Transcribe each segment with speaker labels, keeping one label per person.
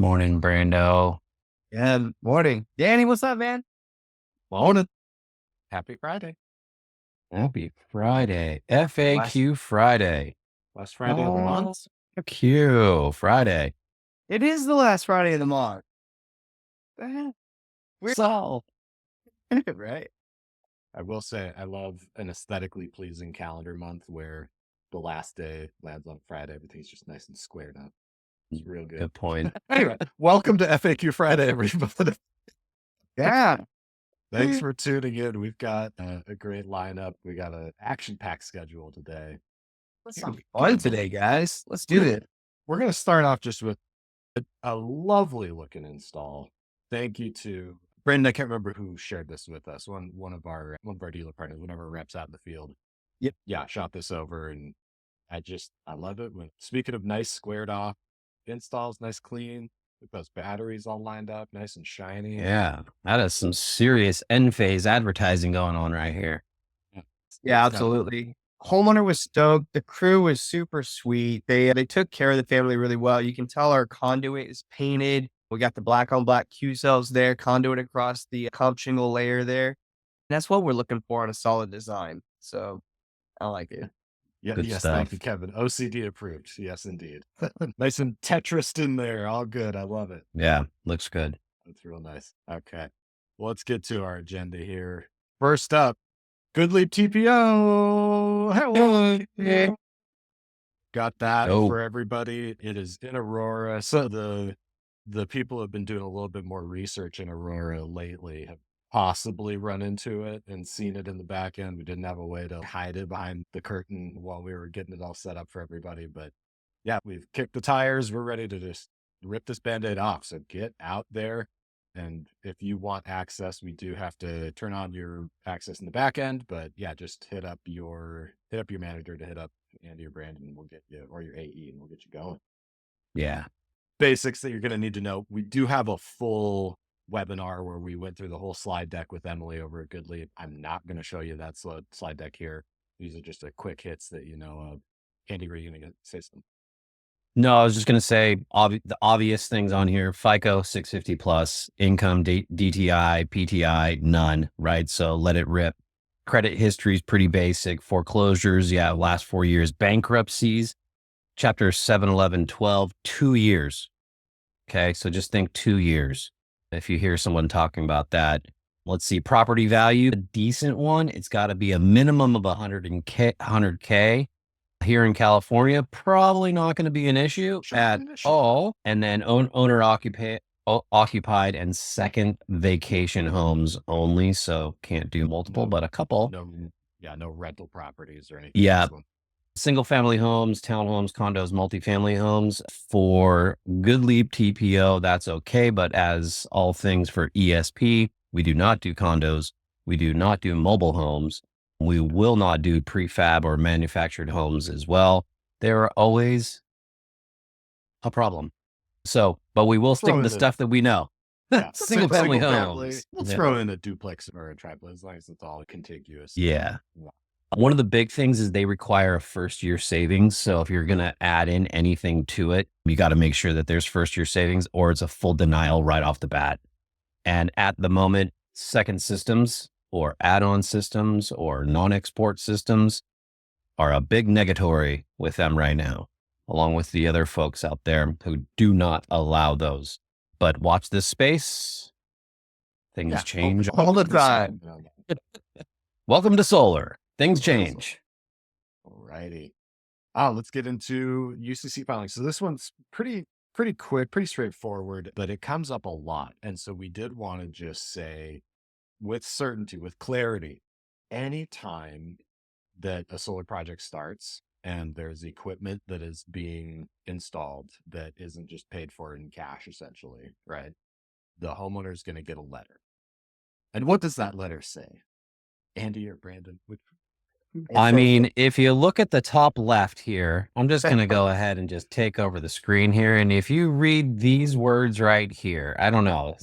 Speaker 1: Morning, Brando.
Speaker 2: Yeah, morning. Danny, what's up, man?
Speaker 3: Morning. Happy Friday.
Speaker 1: Happy Friday. FAQ Friday.
Speaker 3: Last Friday of the month.
Speaker 1: FAQ Friday.
Speaker 2: It is the last Friday of the month. We're
Speaker 1: So,
Speaker 2: right.
Speaker 3: I will say I love an aesthetically pleasing calendar month where the last day lands on Friday. Everything's just nice and squared up. It's real good.
Speaker 1: good point.
Speaker 3: Anyway, welcome to FAQ Friday, everybody.
Speaker 2: Yeah.
Speaker 3: Thanks for tuning in. We've got a great lineup. We got an action-packed schedule today.
Speaker 2: Let's have fun today, guys. Let's do it.
Speaker 3: We're going to start off just with a lovely looking install. Thank you to Brendan. I can't remember who shared this with us. One of our dealer partners, one of our reps out in the field.
Speaker 2: Yep.
Speaker 3: Yeah, shot this over, and I love it. Speaking of nice squared off installs, nice clean, with those batteries all lined up, nice and shiny.
Speaker 1: Yeah, that is some serious end phase advertising going on right here.
Speaker 2: Yeah, absolutely. Homeowner was stoked. The crew was super sweet. They took care of the family really well. You can tell our conduit is painted. We got the black on black Q cells there, conduit across the comp shingle layer there. That's what we're looking for on a solid design. So I like it.
Speaker 3: Yeah,
Speaker 1: Good
Speaker 3: yes,
Speaker 1: stuff.
Speaker 3: thank you, Kevin. OCD approved. Yes, indeed. Nice and Tetris in there. All good. I love it.
Speaker 1: Yeah, looks good.
Speaker 3: That's real nice. Okay. Well, let's get to our agenda here. First up, GoodLeap TPO. Hello. Got that for everybody. It is in Aurora. So the people who have been doing a little bit more research in Aurora lately have possibly run into it and seen it in the back end. We didn't have a way to hide it behind the curtain while we were getting it all set up for everybody. But yeah, we've kicked the tires. We're ready to just rip this Band-Aid off. So get out there. And if you want access, we do have to turn on your access in the back end. But yeah, just hit up your manager to hit up Andy or Brandon, and we'll get you, or your AE, and we'll get you going.
Speaker 1: Yeah.
Speaker 3: Basics that you're going to need to know. We do have a full webinar where we went through the whole slide deck with Emily over at GoodLeap. I'm not going to show you that slide deck here. These are just a quick hits that you know of. Andy, were you going to say something?
Speaker 1: No, I was just going to say the obvious things on here: FICO 650 plus, income, DTI, PTI, none, right? So let it rip. Credit history is pretty basic. Foreclosures, yeah, last 4 years. Bankruptcies, chapter 7, 11, 12, 2 years. Okay, so just think 2 years. If you hear someone talking about that, let's see, property value, a decent one, it's got to be a minimum of 100K. Here in California, probably not going to be an issue at all. And then owner occupied and second vacation homes only. So can't do multiple, but a couple.
Speaker 3: No rental properties or anything.
Speaker 1: Yeah. Single family homes, townhomes, condos, multifamily homes. For GoodLeap TPO, that's okay. But as all things for ESP, we do not do condos. We do not do mobile homes. We will not do prefab or manufactured homes as well. There are always a problem. So, but we will stick with the stuff that we know.
Speaker 3: Yeah,
Speaker 1: single family homes.
Speaker 3: We'll throw in a duplex or a triplex as long as it's all contiguous.
Speaker 1: Yeah. One of the big things is they require a first year savings. So if you're going to add in anything to it, you got to make sure that there's first year savings or it's a full denial right off the bat. And at the moment, second systems or add-on systems or non-export systems are a big negatory with them right now, along with the other folks out there who do not allow those. But watch this space. Things change
Speaker 2: all the time.
Speaker 1: Welcome to solar. Things change.
Speaker 3: Alrighty. Let's get into UCC filings. So this one's pretty quick, pretty straightforward, but it comes up a lot. And so we did want to just say, with certainty, with clarity, anytime that a solar project starts and there's equipment that is being installed that isn't just paid for in cash, essentially, right? The homeowner is going to get a letter. And what does that letter say? Andy or Brandon?
Speaker 1: I mean, if you look at the top left here, I'm just going to go ahead and just take over the screen here. And if you read these words right here, I don't know.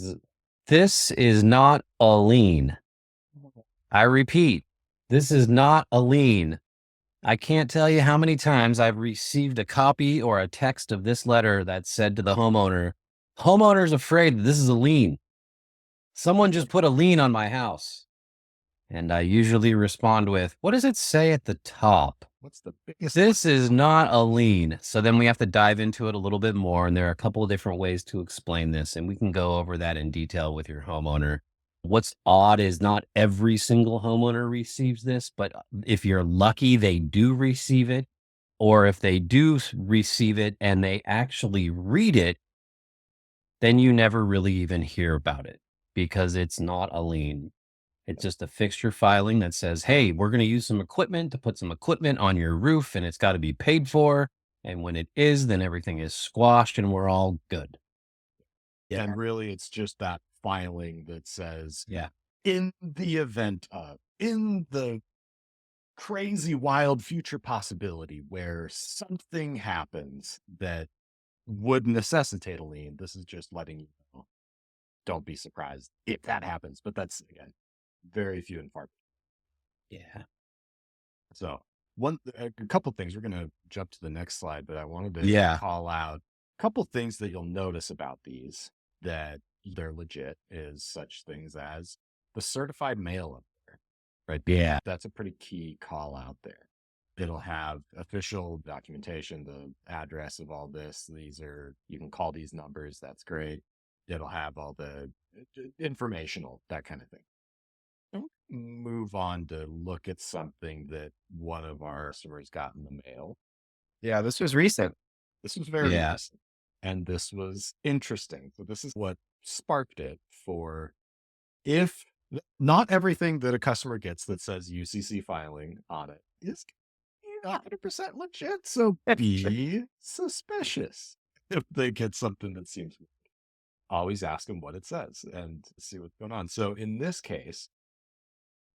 Speaker 1: This is not a lien. I repeat, this is not a lien. I can't tell you how many times I've received a copy or a text of this letter that said to the homeowner, Homeowner's afraid that this is a lien. Someone just put a lien on my house. And I usually respond with, what does it say at the top?
Speaker 3: What's the biggest?
Speaker 1: This is not a lien. So then we have to dive into it a little bit more. And there are a couple of different ways to explain this. And we can go over that in detail with your homeowner. What's odd is not every single homeowner receives this, but if you're lucky, they do receive it. Or if they do receive it and they actually read it, then you never really even hear about it because it's not a lien. It's just a fixture filing that says, hey, we're going to use some equipment to put some equipment on your roof and it's got to be paid for. And when it is, then everything is squashed and we're all good.
Speaker 3: Yeah. And really, it's just that filing that says,
Speaker 1: yeah,
Speaker 3: in the event of, in the crazy wild future possibility where something happens that would necessitate a lien, this is just letting you know. Don't be surprised if that happens, but that's, again, very few and far.
Speaker 1: Yeah.
Speaker 3: So a couple things, we're going to jump to the next slide, but I wanted to call out a couple things that you'll notice about these that they're legit is such things as the certified mail up there, right?
Speaker 1: Yeah.
Speaker 3: That's a pretty key call out there. It'll have official documentation, the address of all this. You can call these numbers. That's great. It'll have all the informational, that kind of thing. Move on to look at something that one of our customers got in the mail.
Speaker 2: Yeah, this was recent.
Speaker 3: This was very recent. And this was interesting. So this is what sparked it for if not everything that a customer gets that says UCC filing on it is 100% legit. So be suspicious if they get something that seems weird. Always ask them what it says and see what's going on. So in this case,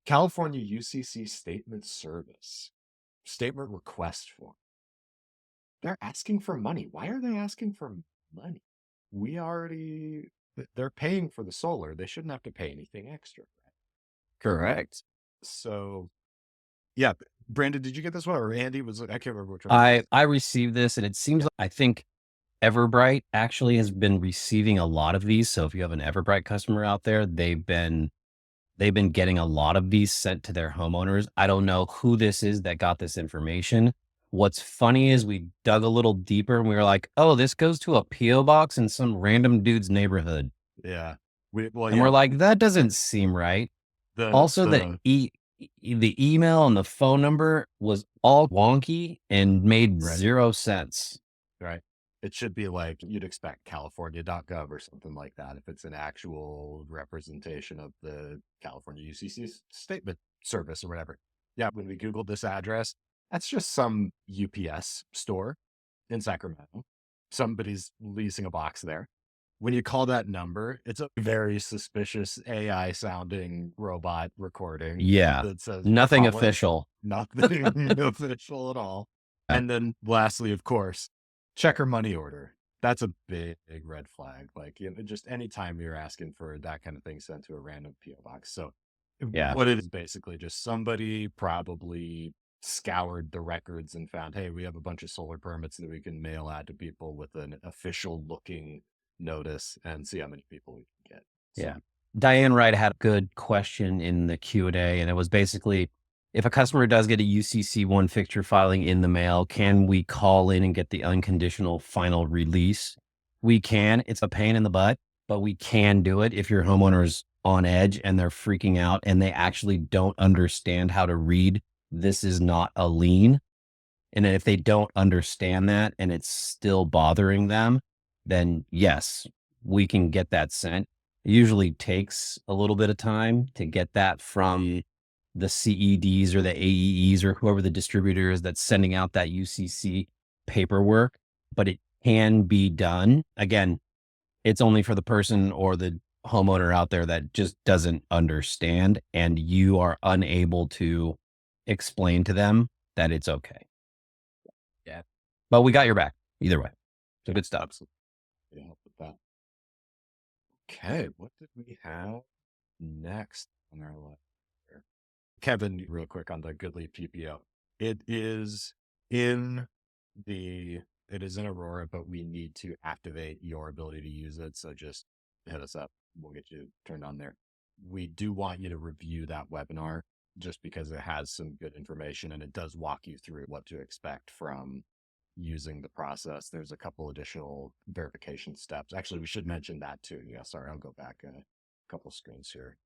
Speaker 3: California UCC Statement Service, Statement Request Form. They're asking for money. Why are they asking for money? They're paying for the solar. They shouldn't have to pay anything extra. Right?
Speaker 2: Correct.
Speaker 3: So, yeah. Brandon, did you get this one? Or Andy I can't remember which one.
Speaker 1: I received this and it seems like, I think Everbright actually has been receiving a lot of these. So if you have an Everbright customer out there, they've been getting a lot of these sent to their homeowners. I don't know who this is that got this information. What's funny is we dug a little deeper and we were like, oh, this goes to a PO box in some random dude's neighborhood.
Speaker 3: Yeah.
Speaker 1: We're like, that doesn't seem right. The email and the phone number was all wonky and made zero sense.
Speaker 3: Right. It should be like you'd expect California.gov or something like that if it's an actual representation of the California UCC statement service or whatever. Yeah, when we Googled this address, that's just some UPS store in Sacramento. Somebody's leasing a box there. When you call that number, it's a very suspicious AI sounding robot recording.
Speaker 1: Yeah.
Speaker 3: That says
Speaker 1: nothing official.
Speaker 3: Nothing official at all. And then lastly, of course, checker money order. That's a big red flag. Like, just anytime you're asking for that kind of thing sent to a random PO box. So what it is basically just somebody probably scoured the records and found, hey, we have a bunch of solar permits that we can mail out to people with an official looking notice and see how many people we can get.
Speaker 1: So. Diane Wright had a good question in the Q&A, and it was basically, if a customer does get a UCC 1 fixture filing in the mail, can we call in and get the unconditional final release? We can. It's a pain in the butt, but we can do it if your homeowner's on edge and they're freaking out and they actually don't understand how to read, this is not a lien. And if they don't understand that and it's still bothering them, then yes, we can get that sent. It usually takes a little bit of time to get that from the CEDs or the AEEs or whoever the distributor is that's sending out that UCC paperwork, but it can be done. Again, it's only for the person or the homeowner out there that just doesn't understand and you are unable to explain to them that it's okay. Yeah. But we got your back either way. So good stuff.
Speaker 3: Absolutely. Yeah, help with that. Okay. What did we have next on our list here? Kevin, real quick on the GoodLeap TPO. It is in the It is in Aurora, but we need to activate your ability to use it. So just hit us up. We'll get you turned on there. We do want you to review that webinar just because it has some good information and it does walk you through what to expect from using the process. There's a couple additional verification steps. Actually, we should mention that too. Yeah, sorry, I'll go back a couple screens here.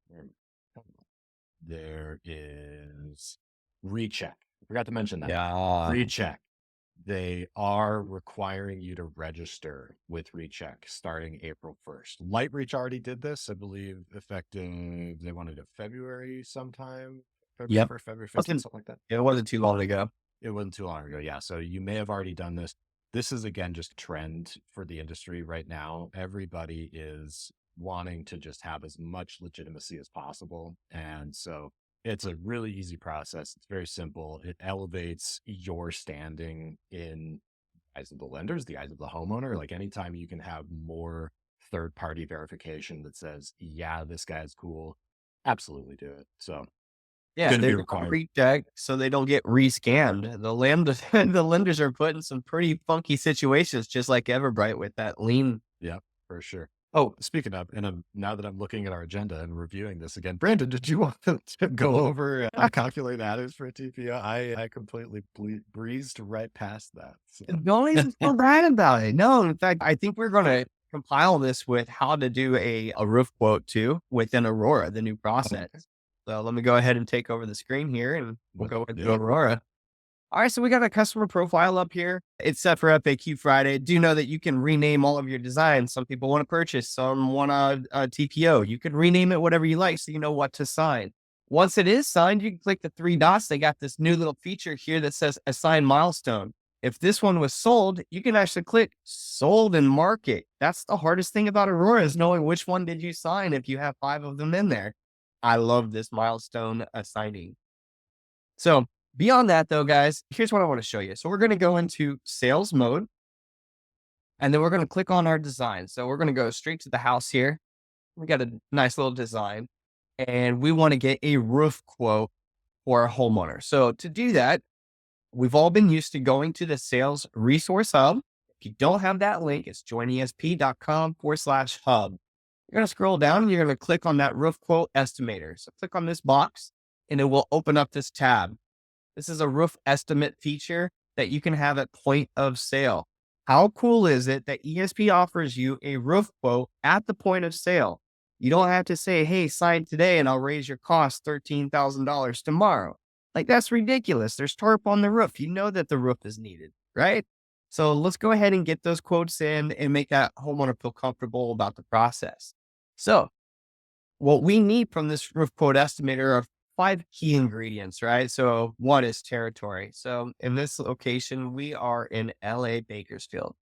Speaker 3: There is recheck. I forgot to mention that.
Speaker 1: Yeah.
Speaker 3: Recheck. They are requiring you to register with Recheck starting April 1st. Lightreach already did this, I believe, effective, they wanted it February sometime. February 1st, February 15th, something like that.
Speaker 2: It wasn't too long ago.
Speaker 3: It wasn't too long ago. Yeah. So you may have already done this. This is, again, just a trend for the industry right now. Everybody is wanting to just have as much legitimacy as possible. And so it's a really easy process. It's very simple. It elevates your standing in the eyes of the lenders, the eyes of the homeowner. Like anytime you can have more third-party verification that says, yeah, this guy's cool, absolutely do it. So
Speaker 2: yeah, they recheck so they don't get rescammed. The lenders are put in some pretty funky situations, just like Everbright with that lien.
Speaker 3: Yeah, for sure. Oh, speaking of, and now that I'm looking at our agenda and reviewing this again, Brandon, did you want to go over and calculate adders for a TPO? I completely breezed right past that. So.
Speaker 2: Don't even feel bad about it. No, in fact, I think we're going to compile this with how to do a roof quote too within Aurora, the new process. Okay. So let me go ahead and take over the screen here and we'll go into Aurora. All right, so we got a customer profile up here. It's set for FAQ Friday. Do know that you can rename all of your designs. Some people want to purchase, some want a TPO. You can rename it whatever you like so you know what to sign. Once it is signed, you can click the three dots. They got this new little feature here that says assign milestone. If this one was sold, you can actually click sold and mark it. That's the hardest thing about Aurora is knowing which one did you sign if you have 5 of them in there. I love this milestone assigning. So beyond that though, guys, here's what I want to show you. So we're going to go into sales mode and then we're going to click on our design. So we're going to go straight to the house here. We got a nice little design and we want to get a roof quote for a homeowner. So to do that, we've all been used to going to the sales resource hub. If you don't have that link, it's joinesp.com/hub. You're going to scroll down and you're going to click on that roof quote estimator. So click on this box and it will open up this tab. This is a roof estimate feature that you can have at point of sale. How cool is it that ESP offers you a roof quote at the point of sale? You don't have to say, hey, sign today and I'll raise your cost $13,000 tomorrow. Like that's ridiculous. There's tarp on the roof. You know that the roof is needed, right? So let's go ahead and get those quotes in and make that homeowner feel comfortable about the process. So what we need from this roof quote estimator are 5 key ingredients, right? So one is territory. So in this location, we are in LA Bakersfield.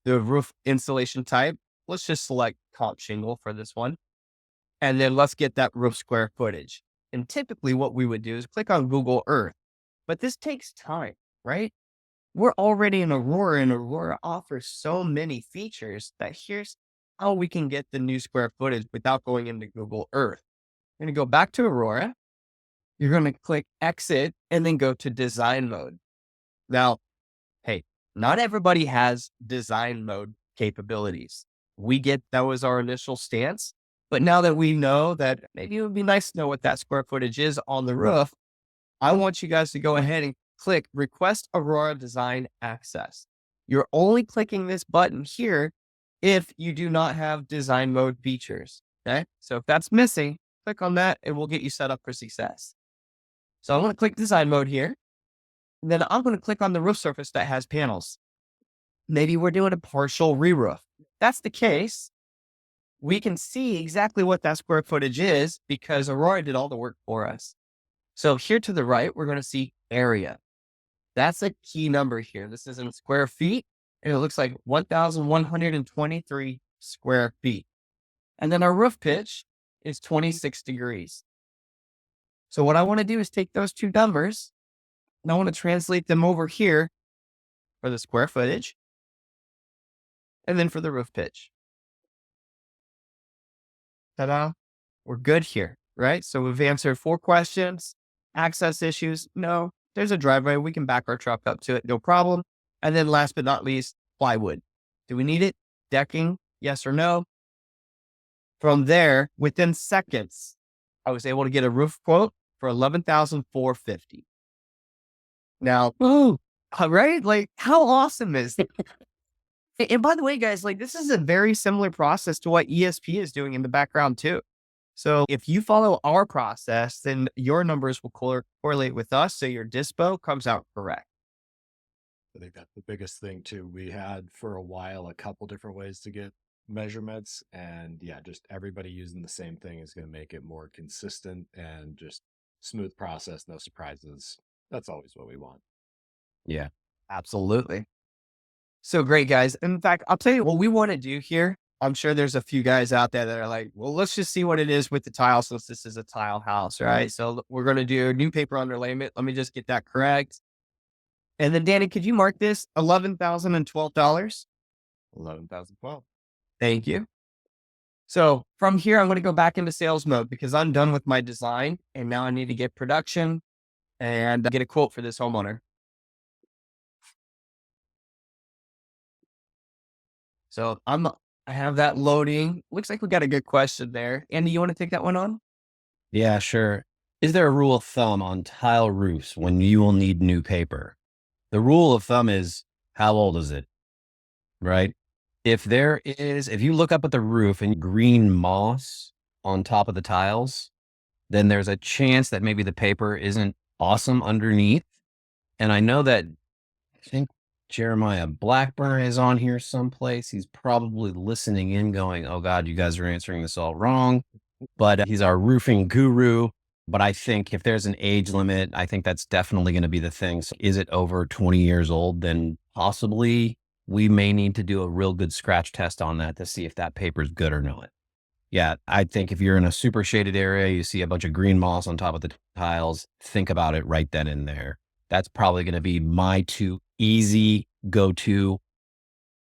Speaker 2: The roof installation type, let's just select comp shingle for this one. And then let's get that roof square footage. And typically what we would do is click on Google Earth, but this takes time, right? We're already in Aurora and Aurora offers so many features that here's how we can get the new square footage without going into Google Earth. You're going to go back to Aurora. You're going to click exit and then go to design mode. Now, hey, not everybody has design mode capabilities. We get that was our initial stance. But now that we know that maybe it would be nice to know what that square footage is on the roof, I want you guys to go ahead and click request Aurora design access. You're only clicking this button here if you do not have design mode features. Okay. So if that's missing, click on that and we'll get you set up for success. So I'm going to click design mode here. And then I'm going to click on the roof surface that has panels. Maybe we're doing a partial re-roof. If that's the case, we can see exactly what that square footage is because Aurora did all the work for us. So here to the right, we're going to see area. That's a key number here. This is in square feet, and it looks like 1,123 square feet. And then our roof pitch is 26 degrees. So what I want to do is take those two numbers, and I want to translate them over here for the square footage, and then for the roof pitch. Ta-da. We're good here, right? So we've answered 4 questions. Access issues? No. There's a driveway. We can back our truck up to it. No problem. And then last but not least, plywood. Do we need it? Decking? Yes or no? From there, within seconds, I was able to get a roof quote for $11,450. Now, right? Like, how awesome is that? And by the way, guys, like this is a very similar process to what ESP is doing in the background too. So if you follow our process, then your numbers will correlate with us. So your dispo comes out correct.
Speaker 3: I think that's the biggest thing too. We had for a while a couple different ways to get measurements, and yeah, just everybody using the same thing is going to make it more consistent and just smooth process, no surprises. That's always what we want.
Speaker 1: Yeah,
Speaker 2: absolutely. So great, guys. In fact, I'll tell you what we want to do here. I'm sure there's a few guys out there that are like, well, let's just see what it is with the tile since this is a tile house, right? So we're going to do new paper underlayment. Let me just get that correct. And then Danny, could you mark this $11,012?
Speaker 3: $11,012.
Speaker 2: Thank you. So from here, I'm going to go back into sales mode because I'm done with my design. And now I need to get production and get a quote for this homeowner. So I have that loading. Looks like we got a good question there. Andy, you want to take that one on?
Speaker 1: Yeah, sure. Is there a rule of thumb on tile roofs when you will need new paper? The rule of thumb is, how old is it? Right? If you look up at the roof and green moss on top of the tiles, then there's a chance that maybe the paper isn't awesome underneath. And I know that, I think Jeremiah Blackburn is on here someplace. He's probably listening in going, oh God, you guys are answering this all wrong. But he's our roofing guru. But I think if there's an age limit, I think that's definitely going to be the thing. So is it over 20 years old? Then possibly we may need to do a real good scratch test on that to see if that paper is good or not. Yeah, I think if you're in a super shaded area, you see a bunch of green moss on top of the tiles, think about it right then and there. That's probably going to be my two easy go-to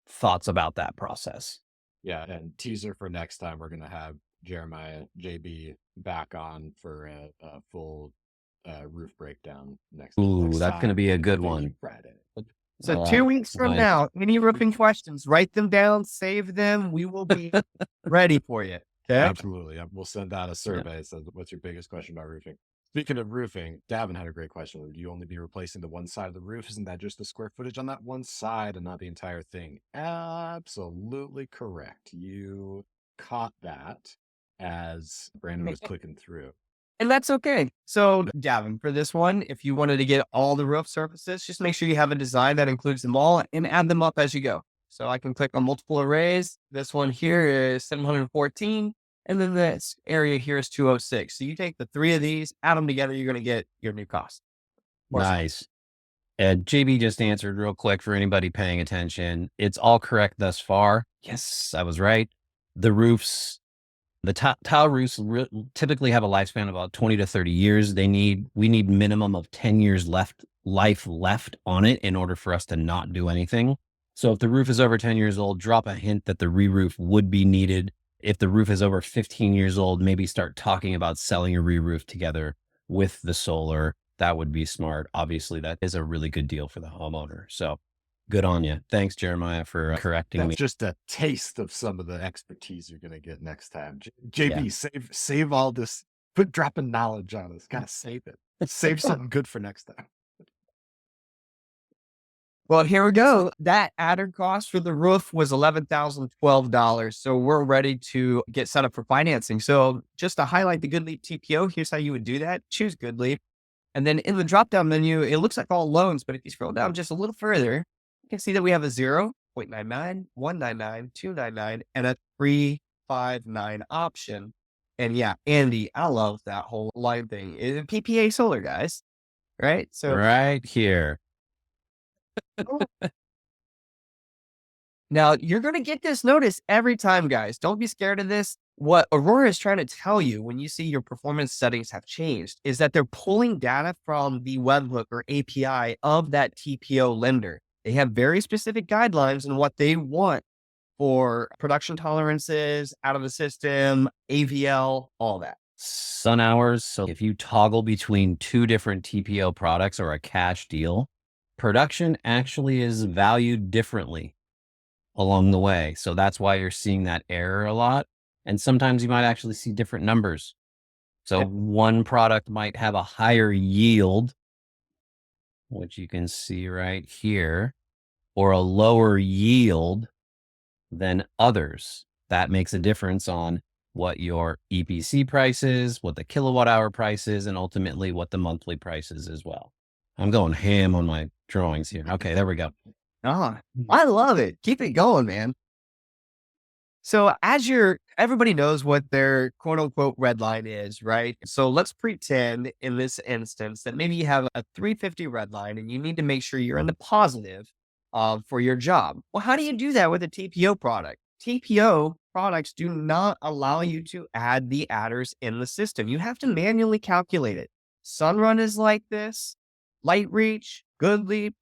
Speaker 1: thoughts about that process.
Speaker 3: Yeah, and teaser for next time, we're going to have Jeremiah JB back on for a full roof breakdown next.
Speaker 1: Ooh, that's going to be a good one.
Speaker 3: Friday.
Speaker 2: So 2 weeks from now, any roofing questions, write them down, save them. We will be ready for you. Okay.
Speaker 3: Absolutely. We'll send out a survey. Yeah. So what's your biggest question about roofing? Speaking of roofing, Davin had a great question. Would you only be replacing the one side of the roof? Isn't that just the square footage on that one side and not the entire thing? Absolutely correct. You caught that as Brandon was clicking through.
Speaker 2: And that's okay. So Davin, for this one, if you wanted to get all the roof surfaces, just make sure you have a design that includes them all and add them up as you go. So I can click on multiple arrays. This one here is 714. And then this area here is 206. So you take the three of these, add them together, you're going to get your new cost.
Speaker 1: Nice. And JB just answered real quick for anybody paying attention. It's all correct thus far. Yes, I was right. The roofs, the tile roofs typically have a lifespan of about 20 to 30 years. We need minimum of 10 years life left on it in order for us to not do anything. So if the roof is over 10 years old, drop a hint that the re-roof would be needed. If the roof is over 15 years old, maybe start talking about selling a re-roof together with the solar. That would be smart. Obviously, that is a really good deal for the homeowner. So good on you. Thanks, Jeremiah, for correcting me.
Speaker 3: That's just a taste of some of the expertise you're going to get next time. JB, yeah. Save all this. Quit dropping knowledge on us. Gotta save it. Save something good for next time.
Speaker 2: Well, here we go. That added cost for the roof was $11,012. So we're ready to get set up for financing. So just to highlight the GoodLeap TPO, here's how you would do that. Choose GoodLeap. And then in the drop-down menu, it looks like all loans, but if you scroll down just a little further, you can see that we have a 0.99, 199, 299, and a 359 option. And yeah, Andy, I love that whole line thing. It's PPA solar, guys. Right? So
Speaker 1: right here.
Speaker 2: Now, you're going to get this notice every time, guys. Don't be scared of this. What Aurora is trying to tell you when you see your performance settings have changed is that they're pulling data from the webhook or API of that TPO lender. They have very specific guidelines on what they want for production tolerances, out of the system, AVL, all that.
Speaker 1: Sun hours. So if you toggle between two different TPO products or a cash deal, production actually is valued differently along the way. So that's why you're seeing that error a lot. And sometimes you might actually see different numbers. So one product might have a higher yield, which you can see right here, or a lower yield than others. That makes a difference on what your EPC price is, what the kilowatt hour price is, and ultimately what the monthly price is as well. I'm going ham on my drawings here. Okay, there we go.
Speaker 2: Oh, I love it. Keep it going, man. So everybody knows what their quote unquote red line is, right? So let's pretend in this instance that maybe you have a 350 red line and you need to make sure you're in the positive for your job. Well, how do you do that with a TPO product? TPO products do not allow you to add the adders in the system. You have to manually calculate it. Sunrun is like this, LightReach, GoodLeap,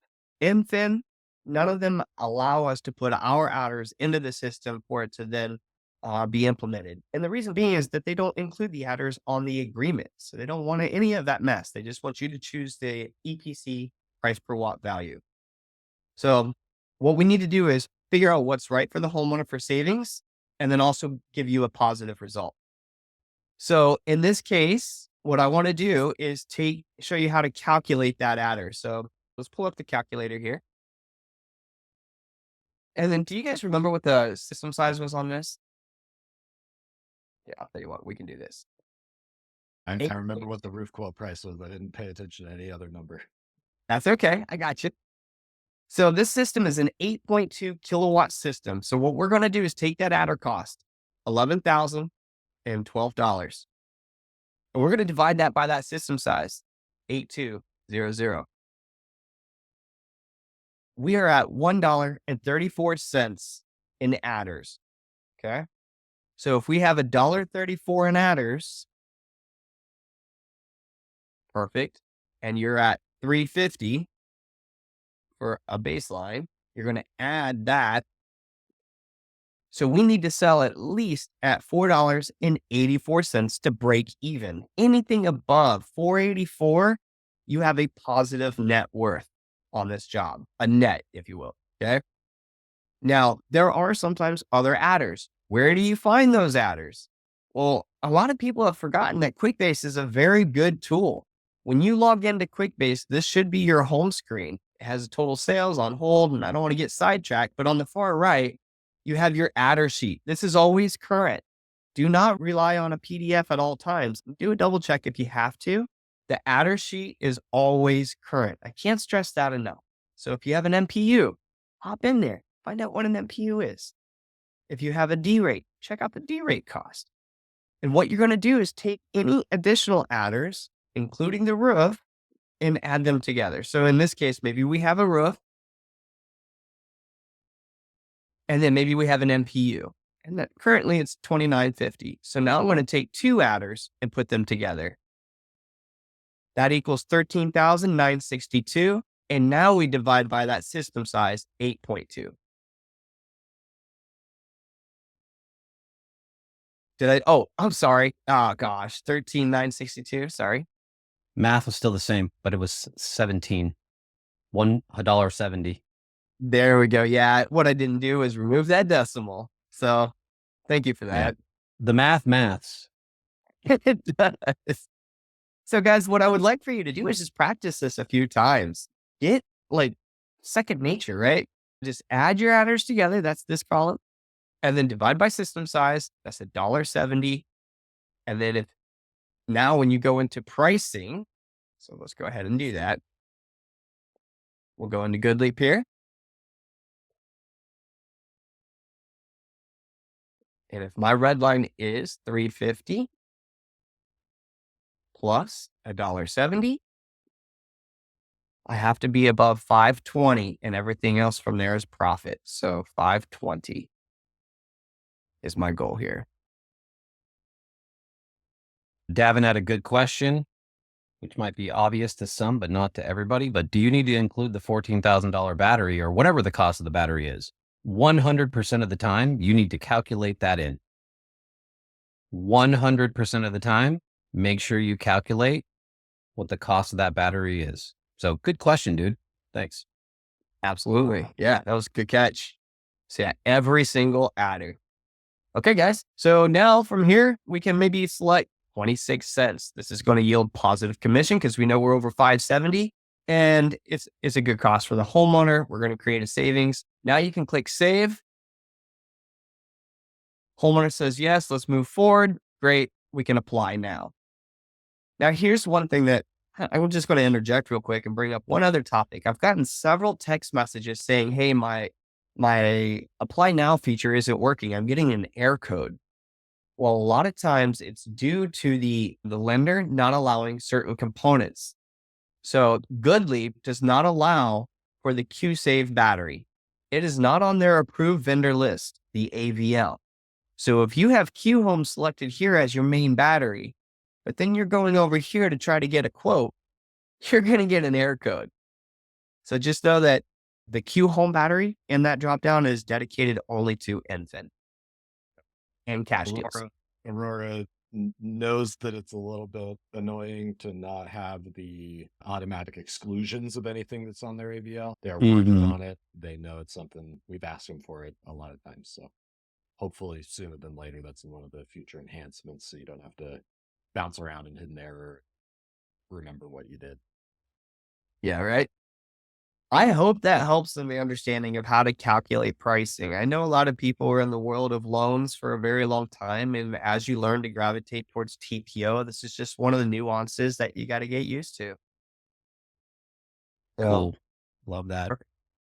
Speaker 2: Infin. None of them allow us to put our adders into the system for it to then be implemented. And the reason being is that they don't include the adders on the agreement. So they don't want any of that mess. They just want you to choose the EPC price per watt value. So what we need to do is figure out what's right for the homeowner for savings, and then also give you a positive result. So in this case, what I want to do is show you how to calculate that adder. So let's pull up the calculator here. And then do you guys remember what the system size was on this? Yeah, I'll tell you what, we can do this.
Speaker 3: I remember what the roof quote price was, but I didn't pay attention to any other number.
Speaker 2: That's okay. I got you. So this system is an 8.2 kilowatt system. So what we're going to do is take that adder cost, $11,012. And we're going to divide that by that system size, 8200. We are at $1.34 in adders. Okay. So if we have $1.34 in adders, perfect, and you're at 350 for a baseline, you're going to add that. So we need to sell at least at $4.84 to break even. Anything above $4.84, you have a positive net worth on this job, a net, if you will. Okay. Now, there are sometimes other adders. Where do you find those adders? Well, a lot of people have forgotten that QuickBase is a very good tool. When you log into QuickBase, this should be your home screen. It has total sales on hold, and I don't want to get sidetracked, but on the far right, you have your adder sheet. This is always current. Do not rely on a PDF at all times. Do a double check if you have to. The adder sheet is always current. I can't stress that enough. So if you have an MPU, hop in there, find out what an MPU is. If you have a D rate, check out the D rate cost. And what you're going to do is take any additional adders, including the roof, and add them together. So in this case, maybe we have a roof, and then maybe we have an MPU, and that currently it's $29.50. So now I'm going to take two adders and put them together. That equals $13,962. And now we divide by that system size, 8.2. I'm sorry. Oh gosh, 13,962. Sorry.
Speaker 1: Math was still the same, but it was 17, $1.70.
Speaker 2: There we go. Yeah. What I didn't do is remove that decimal. So thank you for that.
Speaker 1: Yeah. The maths.
Speaker 2: It does. So guys, what I would like for you to do is just practice this a few times. Get like second nature, right? Just add your adders together. That's this column. And then divide by system size. That's $1.70. And then now when you go into pricing, so let's go ahead and do that. We'll go into GoodLeap here. And if my red line is 350 plus $1.70, I have to be above 520, and everything else from there is profit. So 520 is my goal here.
Speaker 1: Davin had a good question, which might be obvious to some, but not to everybody. But do you need to include the $14,000 battery or whatever the cost of the battery is? 100% of the time, you need to calculate that in. 100% of the time, make sure you calculate what the cost of that battery is. So good question, dude. Thanks.
Speaker 2: Absolutely. Yeah, that was a good catch. So yeah, every single adder. Okay, guys. So now from here, we can maybe select 26 cents. This is going to yield positive commission because we know we're over 570 and it's a good cost for the homeowner. We're going to create a savings. Now you can click save. Homeowner says, yes, let's move forward. Great. We can apply now. Now, here's one thing that I'm just going to interject real quick and bring up one other topic. I've gotten several text messages saying, hey, my apply now feature isn't working. I'm getting an error code. Well, a lot of times it's due to the lender not allowing certain components. So GoodLeap does not allow for the Q-Save battery. It is not on their approved vendor list, the AVL. So if you have Q Home selected here as your main battery, but then you're going over here to try to get a quote, you're going to get an error code. So just know that the Q Home battery in that dropdown is dedicated only to Enfin and cash deals.
Speaker 3: Aurora knows that it's a little bit annoying to not have the automatic exclusions of anything that's on their AVL. They're working on it. They know it's something we've asked them for it a lot of times. So hopefully sooner than later, that's one of the future enhancements. So you don't have to bounce around in hidden error, remember what you did.
Speaker 2: Yeah, right. I hope that helps in the understanding of how to calculate pricing. I know a lot of people are in the world of loans for a very long time. And as you learn to gravitate towards TPO, this is just one of the nuances that you got to get used to.
Speaker 1: Cool. Love that.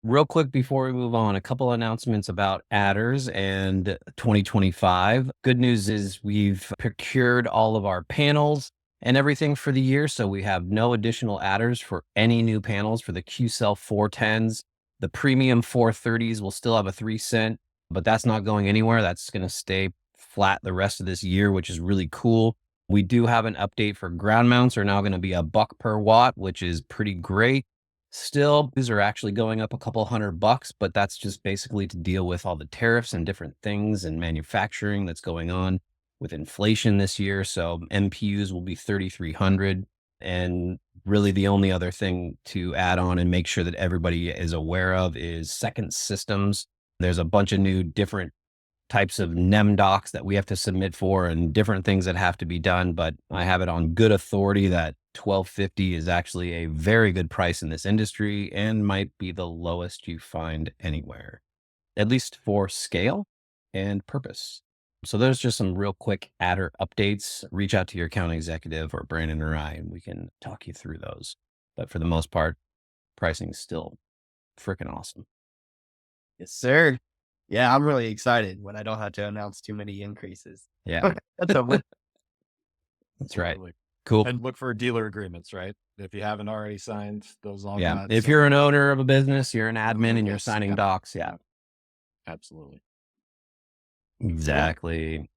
Speaker 1: Real quick before we move on, a couple announcements about adders and 2025. Good news is we've procured all of our panels and everything for the year. So we have no additional adders for any new panels for the Q-Cell 410s. The premium 430s will still have a 3 cent, but that's not going anywhere. That's going to stay flat the rest of this year, which is really cool. We do have an update for ground mounts are now going to be $1 per watt, which is pretty great. Still, these are actually going up a couple $100, but that's just basically to deal with all the tariffs and different things and manufacturing that's going on with inflation this year. So MPUs will be 3,300. And really the only other thing to add on and make sure that everybody is aware of is second systems. There's a bunch of new different types of NEM docs that we have to submit for and different things that have to be done. But I have it on good authority that $1,250 is actually a very good price in this industry and might be the lowest you find anywhere, at least for scale and purpose. So there's just some real quick adder updates. Reach out to your account executive or Brandon or I, and we can talk you through those. But for the most part, pricing is still freaking awesome.
Speaker 2: Yes, sir. Yeah, I'm really excited when I don't have to announce too many increases.
Speaker 1: Yeah,
Speaker 2: That's a win.
Speaker 1: that's right. Cool.
Speaker 3: And look for dealer agreements, right? If you haven't already signed, those all got
Speaker 1: If you're an owner of a business, you're an admin and you're
Speaker 3: Yes,
Speaker 1: signing
Speaker 3: yeah.
Speaker 1: docs. Yeah,
Speaker 3: Absolutely.
Speaker 1: exactly.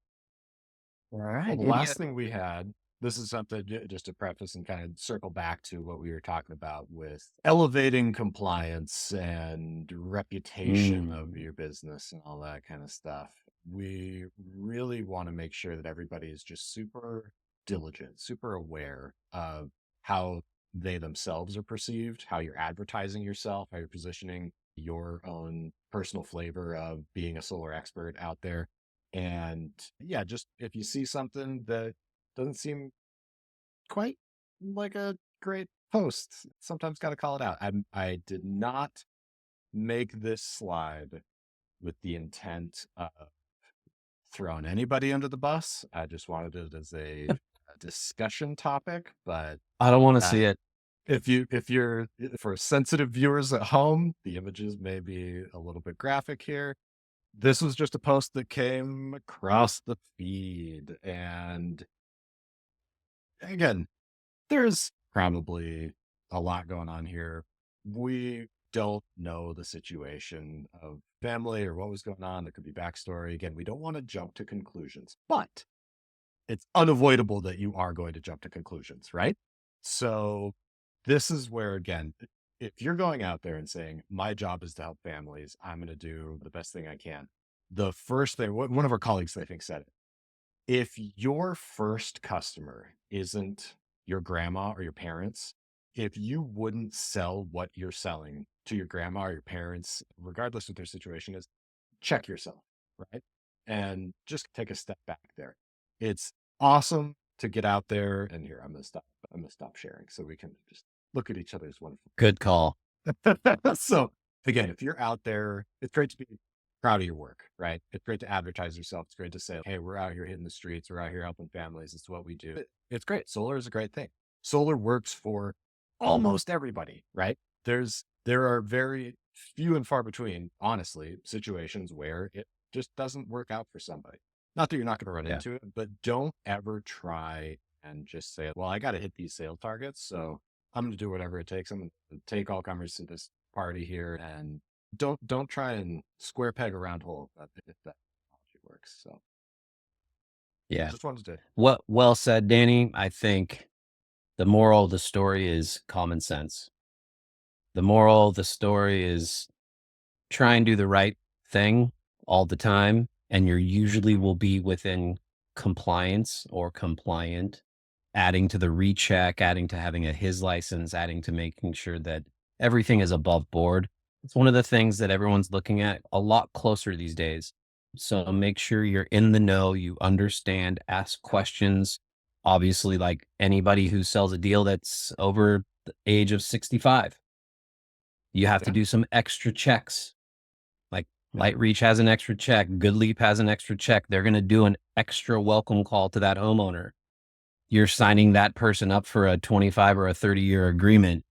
Speaker 2: All right.
Speaker 3: Well, the last thing we had, this is something just to preface and kind of circle back to what we were talking about with elevating compliance and reputation of your business and all that kind of stuff. We really want to make sure that everybody is just super diligent, super aware of how they themselves are perceived, how you're advertising yourself, how you're positioning your own personal flavor of being a solar expert out there. And yeah, just if you see something that doesn't seem quite like a great post, sometimes got to call it out. I did not make this slide with the intent of throwing anybody under the bus. I just wanted it as a discussion topic, but
Speaker 1: I don't want to see it.
Speaker 3: if you're for sensitive viewers at home, the images may be a little bit graphic here. This was just a post that came across the feed. And again, there's probably a lot going on here. We don't know the situation of family or what was going on. There could be backstory. Again, we don't want to jump to conclusions, but it's unavoidable that you are going to jump to conclusions, right? So this is where, again, if you're going out there and saying, my job is to help families, I'm going to do the best thing I can. The first thing, one of our colleagues, I think, said it. If your first customer isn't your grandma or your parents, if you wouldn't sell what you're selling to your grandma or your parents, regardless of their situation is, check yourself, right? And just take a step back there. It's awesome to get out there. And here, I'm gonna stop sharing so we can just look at each other's wonderful.
Speaker 1: Good call.
Speaker 3: So again, if you're out there, it's great to be proud of your work, right? It's great to advertise yourself. It's great to say, hey, we're out here hitting the streets. We're out here helping families. It's what we do. It's great. Solar is a great thing. Solar works for almost everybody, right? There are very few and far between, honestly, situations where it just doesn't work out for somebody. Not that you're not going to run into it, but don't ever try and just say, well, I got to hit these sales targets. So I'm going to do whatever it takes. I'm going to take all comers to this party here, and don't try and square peg a round hole if that technology works. So
Speaker 1: yeah,
Speaker 3: just wanted to.
Speaker 1: Well said, Danny. I think the moral of the story is common sense. The moral of the story is try and do the right thing all the time, and you usually will be within compliance or compliant, adding to the recheck, adding to having a his license, adding to making sure that everything is above board. It's one of the things that everyone's looking at a lot closer these days. So make sure you're in the know, you understand, ask questions. Obviously, like anybody who sells a deal that's over the age of 65, you have to do some extra checks. Like LightReach has an extra check. GoodLeap has an extra check. They're going to do an extra welcome call to that homeowner. You're signing that person up for a 25 or a 30-year agreement.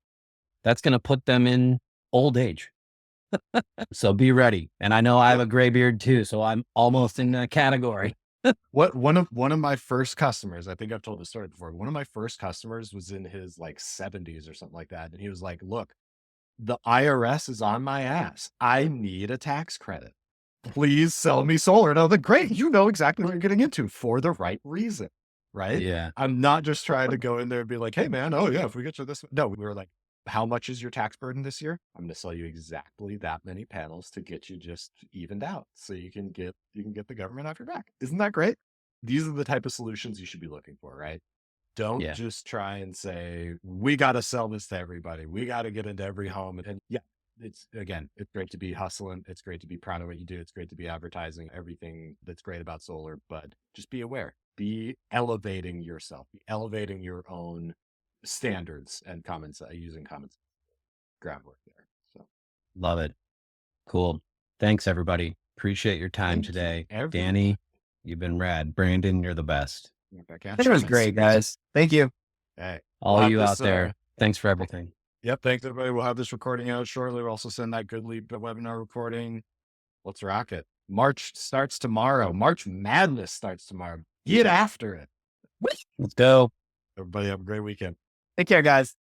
Speaker 1: That's going to put them in old age. So be ready. And I know I have a gray beard too, so I'm almost in that category.
Speaker 3: One of my first customers, I think I've told this story before. One of my first customers was in his like 70s or something like that. And he was like, look, the IRS is on my ass. I need a tax credit. Please sell me solar. And I was like, great, you know exactly what you're getting into for the right reason, right?
Speaker 1: Yeah.
Speaker 3: I'm not just trying to go in there and be like, hey man, oh yeah, if we get you this. No, we were like, how much is your tax burden this year? I'm going to sell you exactly that many panels to get you just evened out so you can get the government off your back. Isn't that great? These are the type of solutions you should be looking for, right? Don't just try and say, we got to sell this to everybody. We got to get into every home. And yeah, it's great to be hustling. It's great to be proud of what you do. It's great to be advertising everything that's great about solar, but just be aware, be elevating yourself, be elevating your own standards and using common sense groundwork there. So
Speaker 1: love it. Cool. Thanks everybody. Appreciate your time today. Danny, you've been rad. Brandon, you're the best.
Speaker 2: It was great, guys. Thank you.
Speaker 3: Hey,
Speaker 1: all you out there. Thanks for everything.
Speaker 3: Yep. Thanks everybody. We'll have this recording out shortly. We'll also send that GoodLeap webinar recording. Let's rock it. March starts tomorrow. March Madness starts tomorrow. Get after it.
Speaker 1: Let's go.
Speaker 3: Everybody have a great weekend.
Speaker 2: Take care, guys.